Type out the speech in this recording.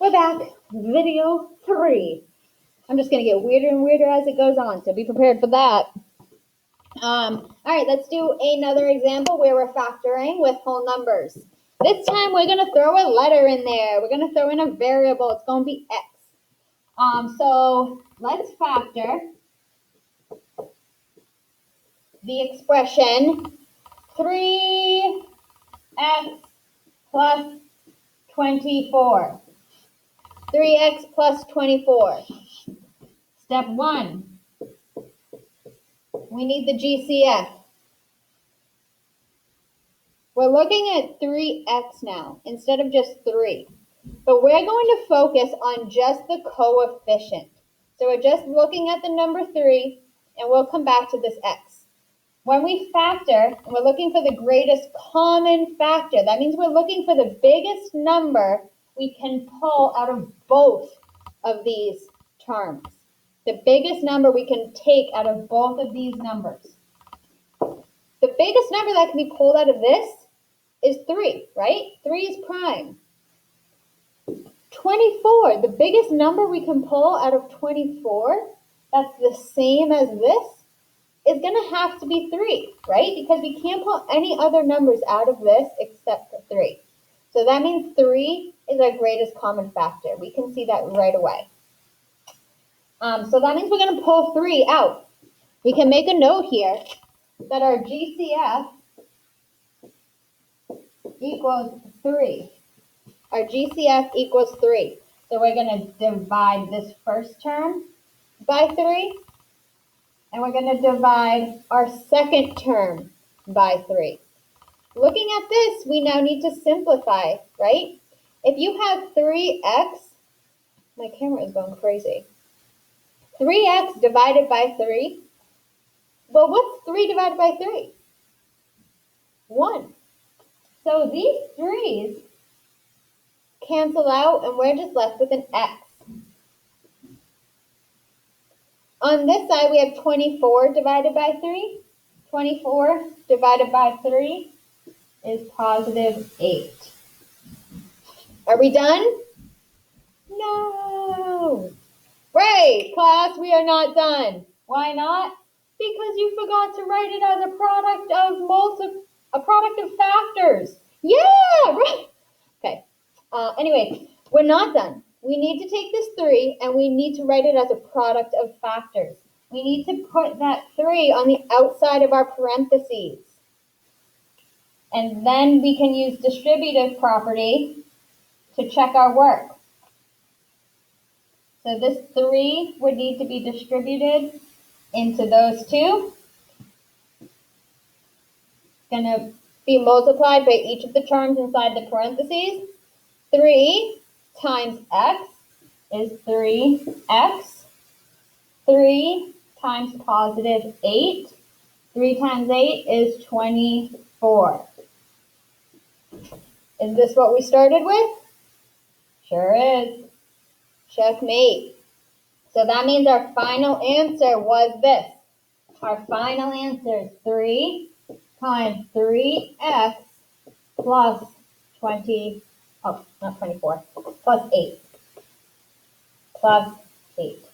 We're back, video 3. I'm just going to get weirder and weirder as it goes on, so be prepared for that. All right, let's do another example where we're factoring with whole numbers. This time we're going to throw a letter in there. We're going to throw in a variable. It's going to be x. So let's factor the expression 3x plus 24. 3x plus 24. Step 1. We need the GCF. We're looking at 3x now instead of just 3. But we're going to focus on just the coefficient. So we're just looking at the number 3, and we'll come back to this x. When we factor, we're looking for the greatest common factor. That means we're looking for the biggest number we can pull out of both of these terms. The biggest number we can take out of both of these numbers. The biggest number that can be pulled out of this is 3, right? 3 is prime. 24, the biggest number we can pull out of 24, that's the same as this, is going to have to be 3, right? Because we can't pull any other numbers out of this except for 3. So that means 3 is our greatest common factor. We can see that right away. So that means we're going to pull 3 out. We can make a note here that our GCF equals 3. Our GCF equals 3. So we're going to divide this first term by 3. And we're going to divide our second term by 3. Looking at this, we now need to simplify, right? If you have 3x, my camera is going crazy. 3x divided by 3. Well, what's 3 divided by 3? 1. So these 3's cancel out, and we're just left with an x. On this side, we have 24 divided by 3. 24 divided by 3 is positive 8. Are we done? No. Right, class, we are not done. Why not? Because you forgot to write it as a product of factors. Yeah, right. Okay. Anyway, we're not done. We need to take this 3 and we need to write it as a product of factors. We need to put that 3 on the outside of our parentheses. And then we can use distributive property to check our work. So this 3 would need to be distributed into those two. It's going to be multiplied by each of the terms inside the parentheses. 3 times x is 3x. 3 times positive 8. 3 times 8 is 24. Is this what we started with? Sure is. Checkmate. So that means our final answer was this. Our final answer is 3 times 3x plus 24, plus 8. Plus 8.